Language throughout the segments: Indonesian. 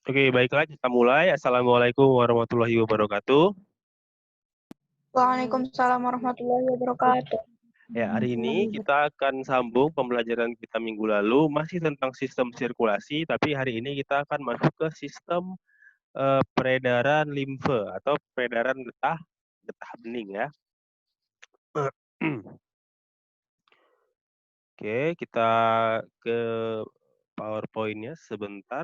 Oke, baiklah kita mulai. Assalamualaikum warahmatullahi wabarakatuh. Waalaikumsalam warahmatullahi wabarakatuh. Ya, hari ini kita akan sambung pembelajaran kita minggu lalu masih tentang sistem sirkulasi, tapi hari ini kita akan masuk ke sistem peredaran limfe atau peredaran getah bening ya. Oke, kita ke PowerPoint-nya sebentar.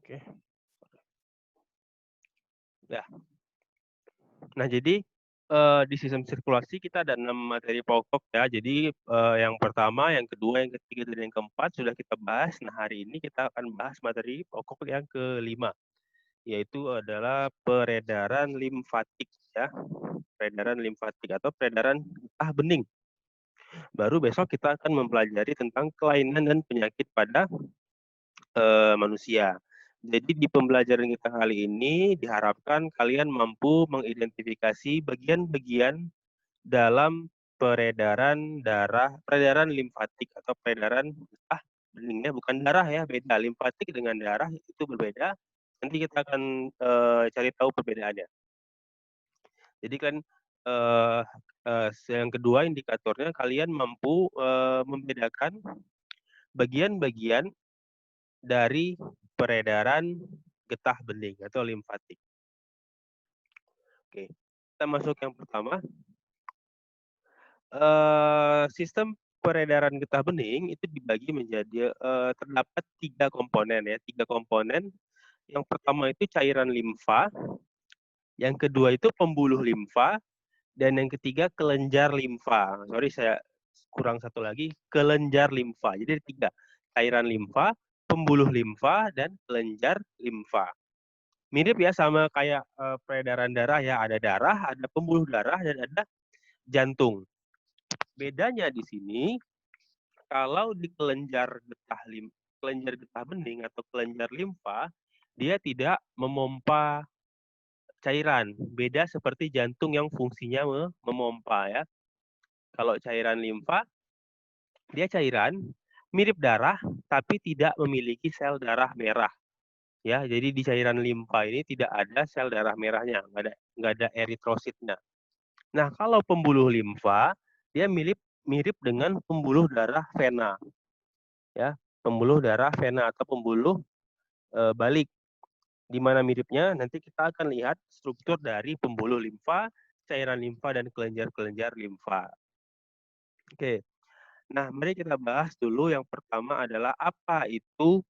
Oke. Ya. Nah, jadi di sistem sirkulasi kita ada 6 materi pokok ya. Jadi yang pertama, yang kedua, yang ketiga, dan yang keempat sudah kita bahas. Nah, hari ini kita akan bahas materi pokok yang kelima, yaitu adalah peredaran limfatik ya. Peredaran limfatik atau peredaran getah bening. Baru besok kita akan mempelajari tentang kelainan dan penyakit pada manusia. Jadi di pembelajaran kita kali ini diharapkan kalian mampu mengidentifikasi bagian-bagian dalam peredaran darah, peredaran limfatik atau peredaran beningnya, bukan darah ya, beda. Limfatik dengan darah itu berbeda. Nanti kita akan cari tahu perbedaannya. Jadi kan yang kedua indikatornya kalian mampu membedakan bagian-bagian dari peredaran getah bening atau limfatik. Oke, kita masuk yang pertama. Sistem peredaran getah bening itu dibagi menjadi terdapat 3 komponen ya, 3 komponen. Yang pertama itu cairan limfa, yang kedua itu pembuluh limfa, dan yang ketiga kelenjar limfa. Sorry, saya kurang satu lagi, kelenjar limfa. Jadi ada 3, cairan limfa, pembuluh limfa, dan kelenjar limfa. Mirip ya sama kayak peredaran darah ya, ada darah, ada pembuluh darah, dan ada jantung. Bedanya di sini, kalau di kelenjar getah bening atau kelenjar limfa, dia tidak memompa cairan. Beda seperti jantung yang fungsinya memompa ya. Kalau cairan limfa, dia cairan mirip darah tapi tidak memiliki sel darah merah. Ya, jadi di cairan limfa ini tidak ada sel darah merahnya, nggak ada eritrositnya. Nah, kalau pembuluh limfa, dia mirip mirip dengan pembuluh darah vena, ya, pembuluh darah vena atau pembuluh balik. Di mana miripnya? Nanti kita akan lihat struktur dari pembuluh limfa, cairan limfa, dan kelenjar-kelenjar limfa. Oke, nah mari kita bahas dulu. Yang pertama adalah apa itu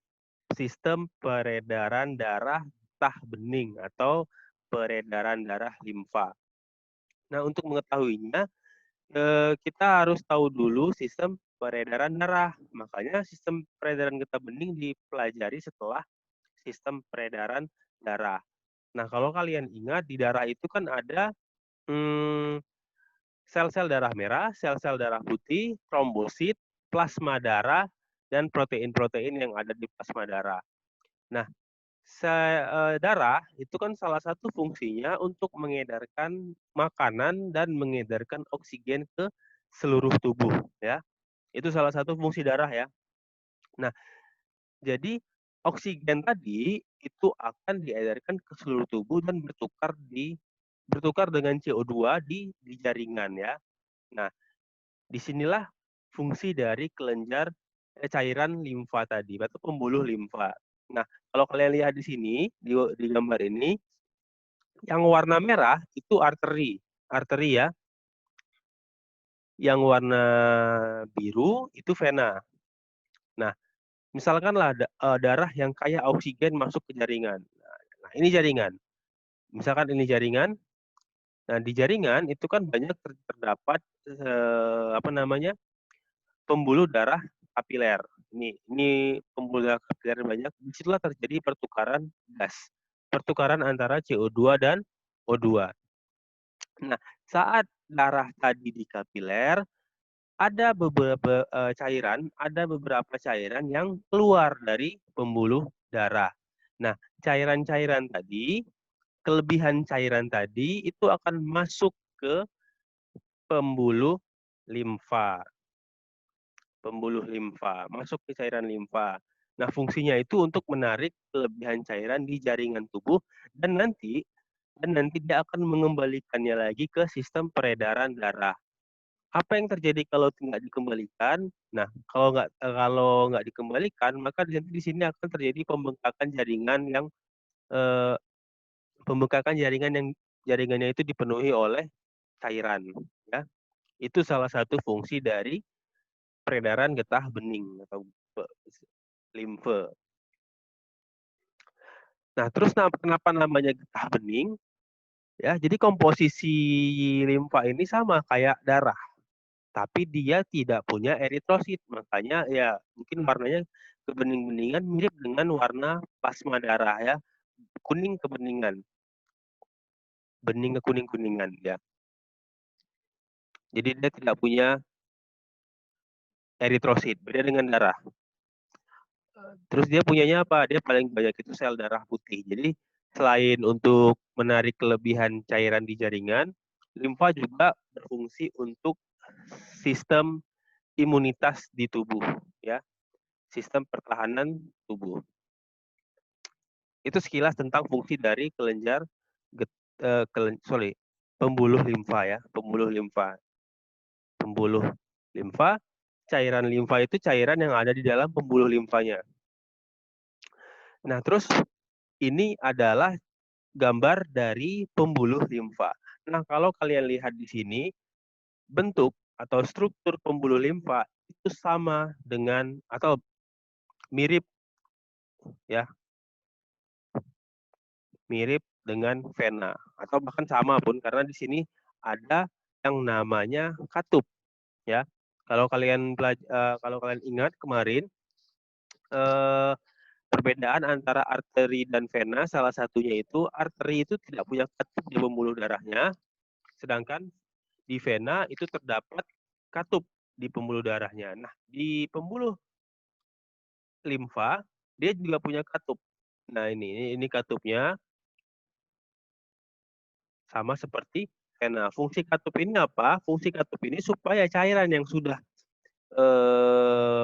sistem peredaran darah getah bening atau peredaran darah limfa. Nah, untuk mengetahuinya, kita harus tahu dulu sistem peredaran darah. Makanya sistem peredaran getah bening dipelajari setelah sistem peredaran darah. Nah, kalau kalian ingat, di darah itu kan ada sel-sel darah merah, sel-sel darah putih, trombosit, plasma darah, dan protein-protein yang ada di plasma darah. Nah, darah itu kan salah satu fungsinya untuk mengedarkan makanan dan mengedarkan oksigen ke seluruh tubuh, ya. Itu salah satu fungsi darah ya. Nah, jadi oksigen tadi itu akan diedarkan ke seluruh tubuh dan bertukar dengan CO2 di jaringan ya. Nah, disinilah fungsi dari cairan limfa tadi atau pembuluh limfa. Nah, kalau kalian lihat di sini di gambar ini, yang warna merah itu arteri ya. Yang warna biru itu vena. Nah, misalkanlah darah yang kaya oksigen masuk ke jaringan. Nah, ini jaringan. Misalkan ini jaringan. Nah, di jaringan itu kan banyak terdapat pembuluh darah kapiler. Ini pembuluh darah kapiler banyak. Disitulah terjadi pertukaran gas, pertukaran antara CO2 dan O2. Nah, saat darah tadi di kapiler, ada beberapa cairan yang keluar dari pembuluh darah. Nah, kelebihan cairan tadi itu akan masuk ke pembuluh limfa. Pembuluh limfa, masuk ke cairan limfa. Nah, fungsinya itu untuk menarik kelebihan cairan di jaringan tubuh dan nanti dia akan mengembalikannya lagi ke sistem peredaran darah. Apa yang terjadi kalau tidak dikembalikan? Nah, kalau nggak dikembalikan, maka di sini akan terjadi eh, pembengkakan jaringan yang jaringannya itu dipenuhi oleh cairan. Ya, itu salah satu fungsi dari peredaran getah bening atau limfe. Nah, terus kenapa namanya getah bening? Ya, jadi komposisi limfa ini sama kayak darah, tapi dia tidak punya eritrosit. Makanya ya mungkin warnanya kebening-beningan mirip dengan warna plasma darah ya, kuning kebeningan, bening ke kuning-kuningan ya. Jadi dia tidak punya eritrosit, beda dengan darah. Terus dia punyanya apa? Dia paling banyak itu sel darah putih. Jadi selain untuk menarik kelebihan cairan di jaringan, limfa juga berfungsi untuk sistem imunitas di tubuh, ya, sistem pertahanan tubuh. Itu sekilas tentang fungsi dari kelenjar, pembuluh limfa ya, pembuluh limfa. Cairan limfa itu cairan yang ada di dalam pembuluh limfanya. Nah, terus ini adalah gambar dari pembuluh limfa. Nah, kalau kalian lihat di sini, bentuk atau struktur pembuluh limfa itu sama dengan atau mirip ya, mirip dengan vena atau bahkan sama pun karena di sini ada yang namanya katup ya. Kalau kalian ingat kemarin eh, perbedaan antara arteri dan vena, salah satunya itu arteri itu tidak punya katup di pembuluh darahnya, sedangkan di vena itu terdapat katup di pembuluh darahnya. Nah, di pembuluh limfa dia juga punya katup. Nah, ini katupnya sama seperti vena. Fungsi katup ini apa? Fungsi katup ini supaya cairan yang sudah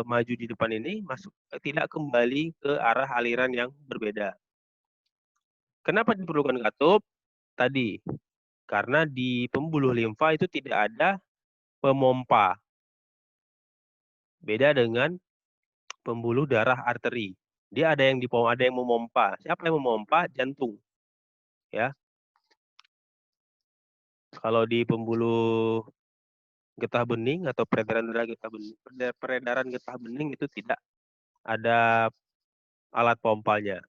maju di depan ini tidak kembali ke arah aliran yang berbeda. Kenapa diperlukan katup? Tadi karena di pembuluh limfa itu tidak ada pemompa. Beda dengan pembuluh darah arteri. Dia ada yang memompa. Siapa yang memompa? Jantung. Ya. Kalau di pembuluh getah bening atau peredaran getah bening itu tidak ada alat pompanya.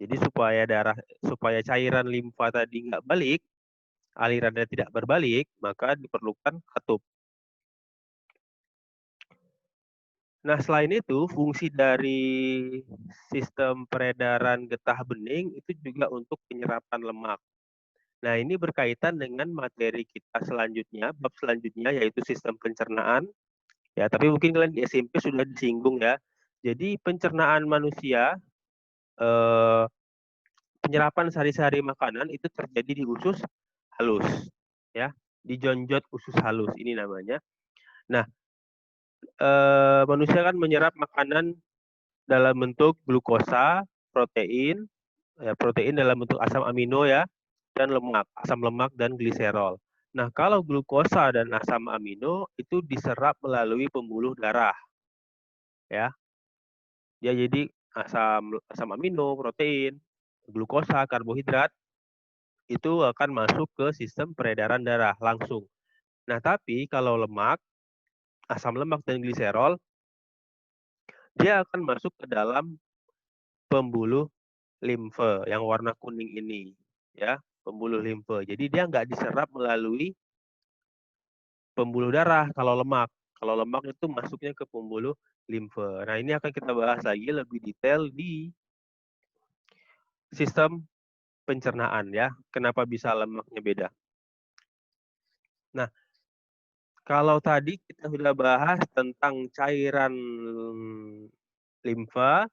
Jadi supaya cairan limfa tadi nggak balik, alirannya tidak berbalik, maka diperlukan katup. Nah, selain itu, fungsi dari sistem peredaran getah bening itu juga untuk penyerapan lemak. Nah, ini berkaitan dengan materi kita selanjutnya, bab selanjutnya yaitu sistem pencernaan. Ya, tapi mungkin kalian di SMP sudah disinggung ya. Jadi pencernaan manusia, penyerapan sehari-hari makanan itu terjadi di usus halus, ya, di jonjot usus halus ini namanya. Nah, manusia kan menyerap makanan dalam bentuk glukosa, protein, ya, protein dalam bentuk asam amino ya, dan lemak, asam lemak dan gliserol. Nah, kalau glukosa dan asam amino itu diserap melalui pembuluh darah, ya. Dia jadi asam amino, protein, glukosa, karbohidrat itu akan masuk ke sistem peredaran darah langsung. Nah, tapi kalau lemak, asam lemak dan gliserol, dia akan masuk ke dalam pembuluh limfe yang warna kuning ini, ya, pembuluh limfe. Jadi dia nggak diserap melalui pembuluh darah kalau lemak. Kalau lemak itu masuknya ke pembuluh limfe. Nah, ini akan kita bahas lagi lebih detail di sistem pencernaan ya. Kenapa bisa lemaknya beda? Nah, kalau tadi kita sudah bahas tentang cairan limfa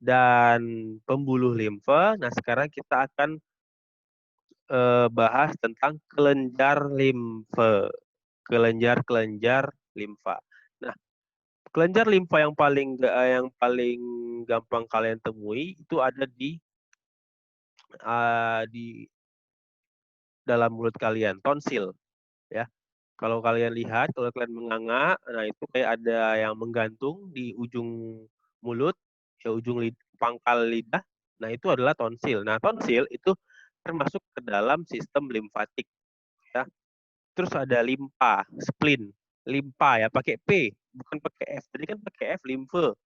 dan pembuluh limfa, nah sekarang kita akan bahas tentang kelenjar kelenjar limfa. Nah, kelenjar limfa yang paling gampang kalian temui itu ada di dalam mulut kalian, tonsil, ya. Kalau kalian lihat, kalau kalian menganga, nah itu kayak ada yang menggantung di ujung mulut, ya ujung pangkal lidah. Nah itu adalah tonsil. Nah tonsil itu termasuk ke dalam sistem limfatik, ya. Terus ada limpa, spleen, limpa ya pakai P, bukan pakai F. Tadi kan pakai F, limfe.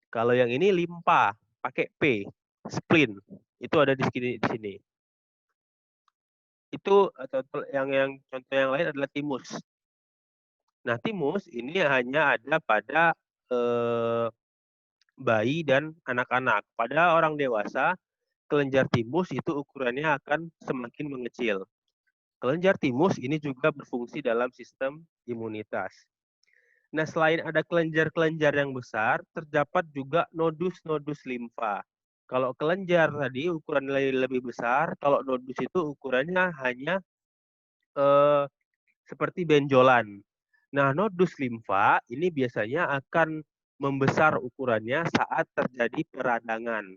Kalau yang ini limpa, pakai P, spleen. Itu ada di sini. Itu contoh yang lain adalah timus. Nah, timus ini hanya ada pada bayi dan anak-anak. Pada orang dewasa, kelenjar timus itu ukurannya akan semakin mengecil. Kelenjar timus ini juga berfungsi dalam sistem imunitas. Nah, selain ada kelenjar-kelenjar yang besar, terdapat juga nodus-nodus limfa. Kalau kelenjar tadi ukurannya lebih besar, kalau nodus itu ukurannya hanya eh, seperti benjolan. Nah, nodus limfa ini biasanya akan membesar ukurannya saat terjadi peradangan.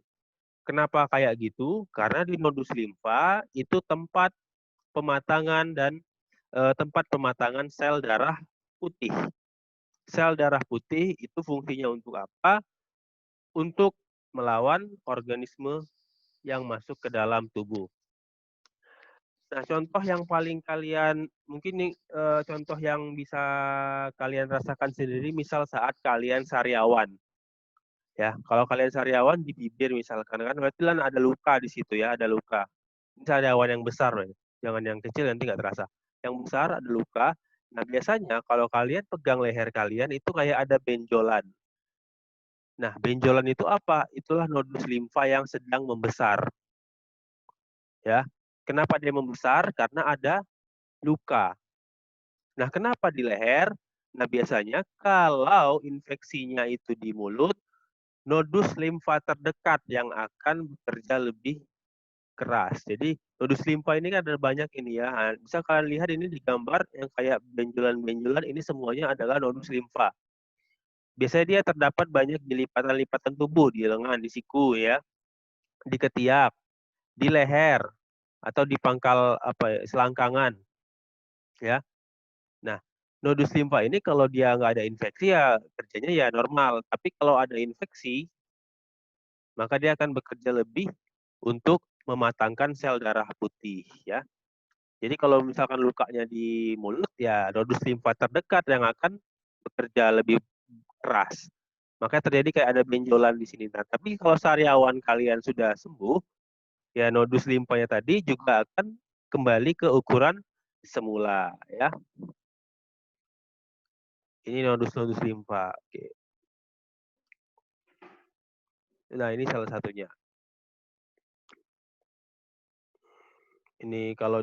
Kenapa kayak gitu? Karena di nodus limfa itu tempat pematangan dan tempat pematangan sel darah putih. Sel darah putih itu fungsinya untuk apa? Untuk melawan organisme yang masuk ke dalam tubuh. Nah, contoh yang paling kalian mungkin nih contoh yang bisa kalian rasakan sendiri misal saat kalian sariawan. Ya, kalau kalian sariawan di bibir misalkan kan berarti kan ada luka di situ ya, ada luka. Ini sariawan yang besar loh. Jangan yang kecil nanti nggak terasa. Yang besar ada luka. Nah, biasanya kalau kalian pegang leher kalian itu kayak ada benjolan. Nah, benjolan itu apa? Itulah nodus limfa yang sedang membesar. Ya. Kenapa dia membesar? Karena ada luka. Nah, kenapa di leher? Nah, biasanya kalau infeksinya itu di mulut, nodus limfa terdekat yang akan bekerja lebih keras. Jadi, nodus limfa ini kan ada banyak ini ya. Nah, bisa kalian lihat ini di gambar yang kayak benjolan-benjolan, ini semuanya adalah nodus limfa. Biasanya dia terdapat banyak di lipatan-lipatan tubuh, di lengan, di siku ya, di ketiak, di leher, atau di pangkal selangkangan ya. Nah, nodus limfa ini kalau dia nggak ada infeksi ya kerjanya ya normal. Tapi kalau ada infeksi, maka dia akan bekerja lebih untuk mematangkan sel darah putih ya. Jadi kalau misalkan lukanya di mulut ya nodus limfa terdekat yang akan bekerja lebih keras. Maka terjadi kayak ada benjolan di sini. Nah, tapi kalau sariawan kalian sudah sembuh, ya nodus limfanya tadi juga akan kembali ke ukuran semula ya. Ini nodus-nodus limfa. Oke. Nah, ini salah satunya. Ini kalau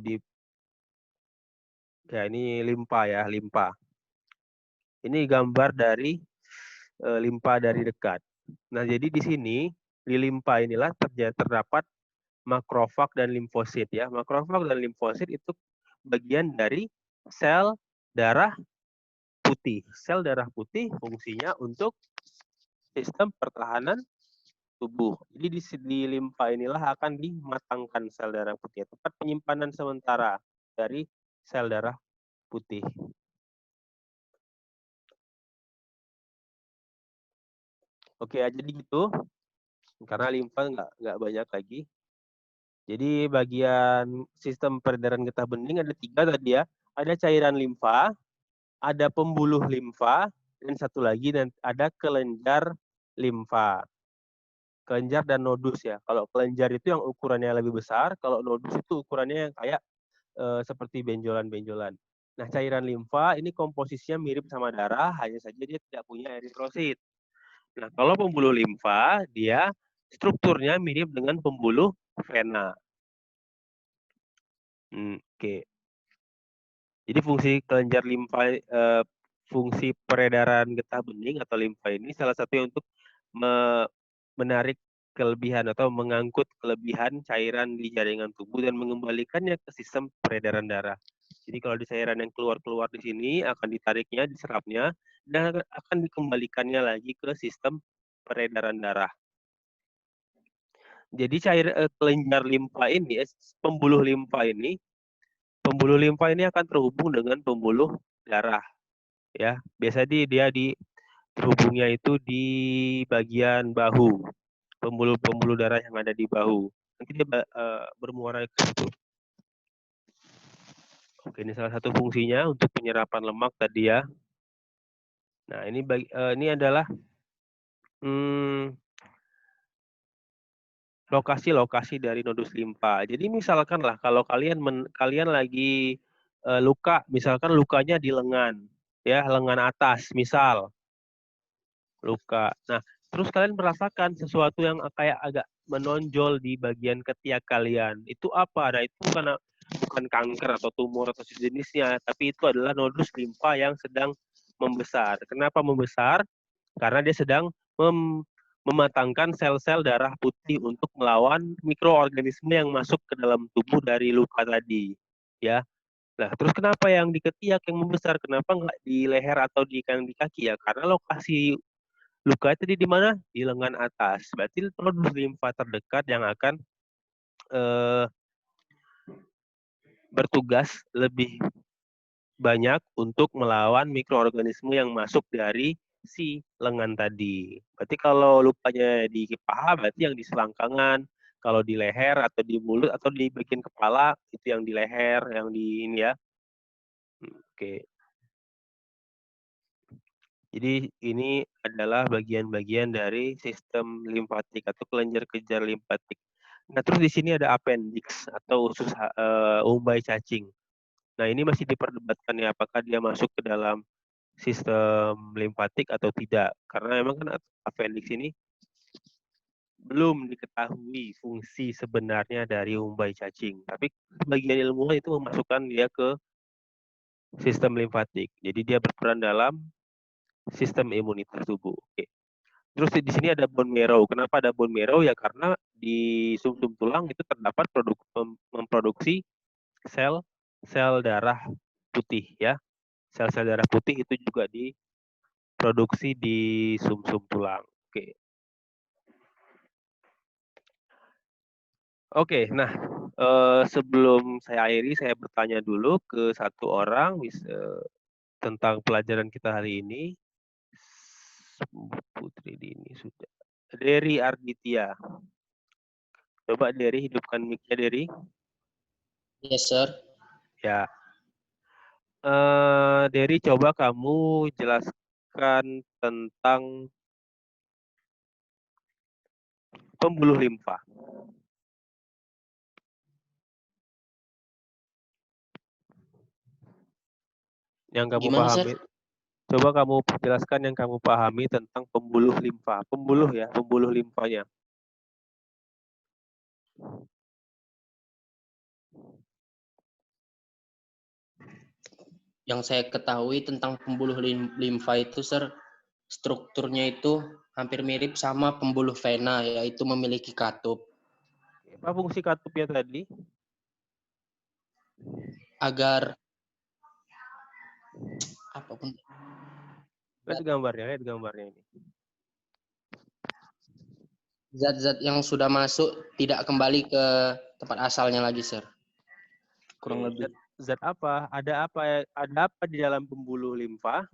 ya ini limpa ya, limpa. Ini gambar dari limpa dari dekat. Nah, jadi di sini di limpa inilah terdapat makrofag dan limfosit ya. Makrofag dan limfosit itu bagian dari sel darah putih. Sel darah putih fungsinya untuk sistem pertahanan tubuh. Jadi di limfa inilah akan dimatangkan sel darah putih. Tempat penyimpanan sementara dari sel darah putih. Oke, jadi gitu. Karena limfa nggak banyak lagi. Jadi bagian sistem peredaran getah bening ada 3 tadi ya. Ada cairan limfa, ada pembuluh limfa, dan satu lagi ada kelenjar limfa. Kelenjar dan nodus ya. Kalau kelenjar itu yang ukurannya lebih besar, kalau nodus itu ukurannya yang kayak seperti benjolan-benjolan. Nah, cairan limfa ini komposisinya mirip sama darah, hanya saja dia tidak punya eritrosit. Nah, kalau pembuluh limfa, dia strukturnya mirip dengan pembuluh vena. Oke. Jadi fungsi kelenjar limfa, fungsi peredaran getah bening atau limfa ini salah satunya untuk menarik kelebihan atau mengangkut kelebihan cairan di jaringan tubuh dan mengembalikannya ke sistem peredaran darah. Jadi kalau di cairan yang keluar-keluar di sini akan ditariknya, diserapnya, dan akan dikembalikannya lagi ke sistem peredaran darah. Jadi kelenjar limfa ini, pembuluh limfa ini akan terhubung dengan pembuluh darah, ya. Biasa dia terhubungnya itu di bagian bahu, pembuluh darah yang ada di bahu. Nanti dia bermuara ke situ. Oke, ini salah satu fungsinya untuk penyerapan lemak tadi ya. Nah, ini adalah lokasi-lokasi dari nodus limfa. Jadi misalkan lah kalau kalian lagi luka, misalkan lukanya di lengan, ya lengan atas, misal luka. Nah, terus kalian merasakan sesuatu yang kayak agak menonjol di bagian ketiak kalian. Itu apa? Nah, itu bukan kanker atau tumor atau sejenisnya, tapi itu adalah nodus limfa yang sedang membesar. Kenapa membesar? Karena dia sedang mematangkan sel-sel darah putih untuk melawan mikroorganisme yang masuk ke dalam tubuh dari luka tadi. Ya. Nah, terus kenapa yang di ketiak yang membesar? Kenapa nggak di leher atau di kaki ya? Karena lokasi luka tadi di mana? Di lengan atas. Berarti nodus limfa terdekat yang akan bertugas lebih banyak untuk melawan mikroorganisme yang masuk dari si lengan tadi. Berarti kalau lukanya di paha, berarti yang di selangkangan. Kalau di leher atau di mulut atau di bagian kepala, itu yang di leher, yang di ini ya. Oke. Jadi ini adalah bagian-bagian dari sistem limfatik atau kelenjar-kelenjar limfatik. Nah, terus di sini ada appendix atau usus umbai cacing. Nah, ini masih diperdebatkan ya apakah dia masuk ke dalam sistem limfatik atau tidak. Karena memang kan appendix ini belum diketahui fungsi sebenarnya dari umbai cacing. Tapi sebagian ilmuwan itu memasukkan dia ke sistem limfatik. Jadi dia berperan dalam sistem imunitas tubuh. Oke. Terus di sini ada bone marrow. Kenapa ada bone marrow? Ya karena di sumsum tulang itu terdapat memproduksi sel darah putih ya. Sel-sel darah putih itu juga diproduksi di sumsum tulang. Oke. Oke, nah sebelum saya akhiri, saya bertanya dulu ke satu orang tentang pelajaran kita hari ini. Putri Dini sudah. Dery Arditya. Coba Dery hidupkan mic-nya Dery. Yes, sir. Ya. Dery, coba kamu jelaskan tentang pembuluh limfa. Yang kamu Gimana, pahami. sir? Coba kamu jelaskan yang kamu pahami tentang pembuluh limfa. Pembuluh ya, pembuluh limfanya. Yang saya ketahui tentang pembuluh limfa itu, sir, strukturnya itu hampir mirip sama pembuluh vena, yaitu memiliki katup. Apa fungsi katupnya tadi? Agar apapun. Lihat gambarnya ini. Zat-zat yang sudah masuk tidak kembali ke tempat asalnya lagi, sir. Kurang lebih. Zat apa? Ada apa di dalam pembuluh limfa?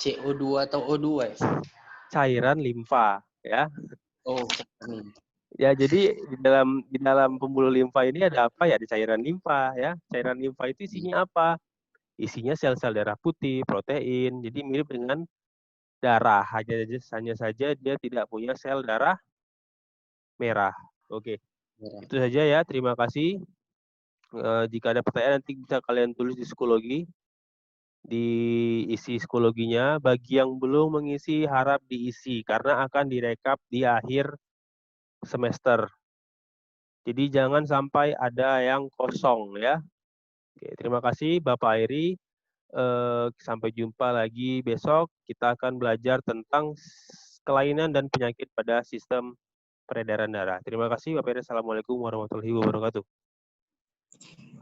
CO2 atau O2 ya? Cairan limfa, ya. Oh, ini. Ya, jadi di dalam pembuluh limfa ini ada apa ya? Ada cairan limfa, ya. Cairan limfa itu isinya apa? Isinya sel-sel darah putih, protein. Jadi mirip dengan darah, hanya saja dia tidak punya sel darah merah. Oke. Itu saja ya. Terima kasih. Jika ada pertanyaan nanti bisa kalian tulis di psikologi. Diisi psikologinya. Bagi yang belum mengisi harap diisi karena akan direkap di akhir semester. Jadi jangan sampai ada yang kosong ya. Oke, terima kasih Bapak Airi. Sampai jumpa lagi besok. Kita akan belajar tentang kelainan dan penyakit pada sistem peredaran darah. Terima kasih Bapak. Assalamualaikum warahmatullahi wabarakatuh.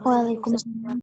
Waalaikumsalam.